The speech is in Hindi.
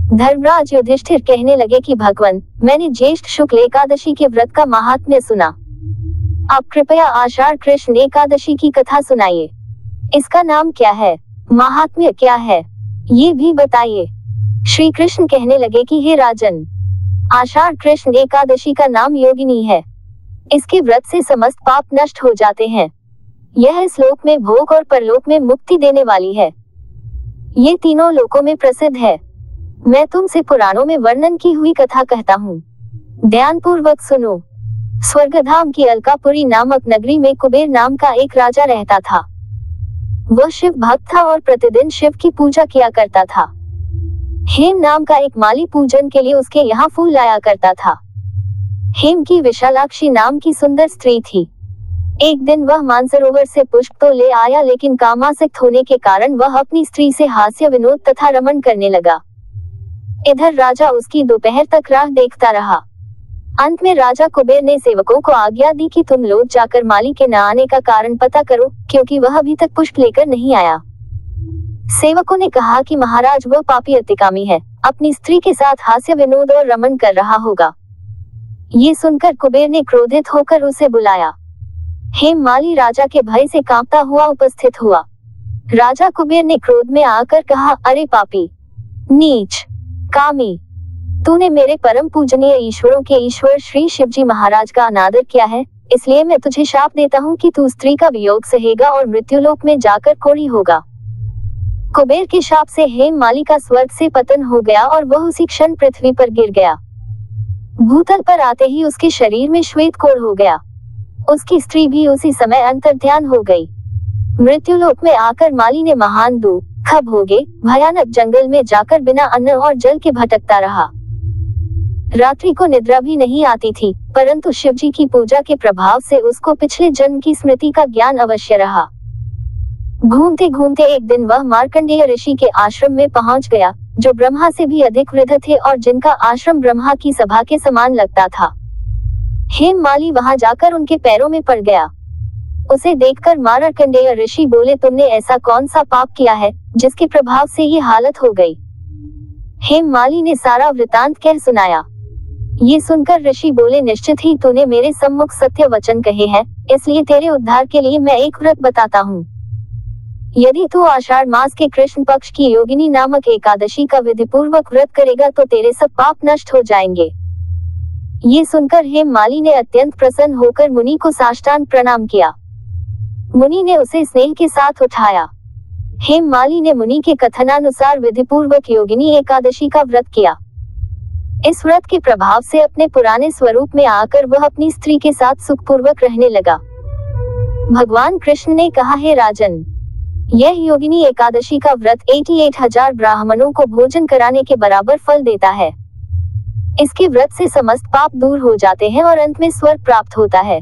धर्मराज युधिष्ठिर कहने लगे कि भगवान, मैंने ज्येष्ठ शुक्ल एकादशी के व्रत का महात्म्य सुना। आप कृपया आषाढ़ कृष्ण एकादशी की कथा सुनाइए। इसका नाम क्या है, महात्म्य क्या है, ये भी बताइए। श्री कृष्ण कहने लगे कि हे राजन, आषाढ़ कृष्ण एकादशी का नाम योगिनी है। इसके व्रत से समस्त पाप नष्ट हो जाते हैं। यह इस लोक में भोग और परलोक में मुक्ति देने वाली है। ये तीनों लोकों में प्रसिद्ध है। मैं तुमसे पुराणों में वर्णन की हुई कथा कहता हूँ, ध्यानपूर्वक सुनो। स्वर्गधाम की अलकापुरी नामक नगरी में कुबेर नाम का एक राजा रहता था। वह शिव भक्त था और प्रतिदिन शिव की पूजा किया करता था। हेम नाम का एक माली पूजन के लिए उसके यहाँ फूल लाया करता था। हेम की विशालाक्षी नाम की सुंदर स्त्री थी। एक दिन वह मानसरोवर से पुष्प तो ले आया, लेकिन कामासक्त होने के कारण वह अपनी स्त्री से हास्य विनोद तथा रमण करने लगा। इधर राजा उसकी दोपहर तक राह देखता रहा। अंत में राजा कुबेर ने सेवकों को आज्ञा दी कि तुम लोग जाकर माली के न आने का कारण पता करो, क्योंकि वह अभी तक पुष्प लेकर नहीं आया। सेवकों ने कहा कि महाराज, वह पापी अतिकामी है, अपनी स्त्री के साथ हास्य विनोद और रमण कर रहा होगा। ये सुनकर कुबेर ने क्रोधित होकर उसे बुलाया। हेम माली राजा के भय से कांपता हुआ उपस्थित हुआ। राजा कुबेर ने क्रोध में आकर कहा, अरे पापी, नीच, कामी, तूने मेरे परम पूजनीय ईश्वरों के ईश्वर श्री शिवजी महाराज का अनादर किया है, इसलिए मैं तुझे शाप देता हूँ कि तू स्त्री का वियोग सहेगा और मृत्युलोक में जाकर कोढ़ी होगा। कुबेर के शाप से हेम माली का स्वर्ग से पतन हो गया और वह उसी क्षण पृथ्वी पर गिर गया। भूतल पर आते ही उसके शरीर में श्वेत कोढ़ हो गया। उसकी स्त्री भी उसी समय अंतर्ध्यान हो गई। मृत्युलोक में आकर माली ने महान दुख भोगे, भयानक जंगल में जाकर बिना अन्न और जल के भटकता रहा। रात्रि को निद्रा भी नहीं आती थी, परंतु शिवजी की पूजा के प्रभाव से उसको पिछले जन्म की स्मृति का ज्ञान अवश्य रहा। घूमते घूमते एक दिन वह मार्कंडेय ऋषि के आश्रम में पहुंच गया, जो ब्रह्मा से भी अधिक वृद्ध थे और जिनका आश्रम ब्रह्मा की सभा के समान लगता था। हेम माली वहां जाकर उनके पैरों में पड़ गया। उसे देखकर मार्कंडेय ऋषि बोले, तुमने ऐसा कौन सा पाप किया है जिसके प्रभाव से ये हालत हो गई। हेम माली ने सारा वृतांत कह सुनाया। ये सुनकर ऋषि बोले, निश्चित ही तूने मेरे सम्मुख सत्य वचन कहे हैं, इसलिए तेरे उद्धार के लिए मैं एक व्रत बताता हूँ। यदि तू आषाढ़ मास के कृष्ण पक्ष की योगिनी नामक एकादशी का विधिपूर्वक व्रत करेगा तो तेरे सब पाप नष्ट हो जाएंगे। ये सुनकर हेम माली ने अत्यंत प्रसन्न होकर मुनि को साष्टांग प्रणाम किया। मुनि ने उसे स्नेह के साथ उठाया। हेम माली ने मुनि के कथनानुसार विधिपूर्वक योगिनी एकादशी का व्रत किया। इस व्रत के प्रभाव से अपने पुराने स्वरूप में आकर वह अपनी स्त्री के साथ सुखपूर्वक रहने लगा। भगवान कृष्ण ने कहा, हे राजन, यह योगिनी एकादशी का व्रत 88,000 ब्राह्मणों को भोजन कराने के बराबर फल देता है। इसके व्रत से समस्त पाप दूर हो जाते हैं और अंत में स्वर्ग प्राप्त होता है।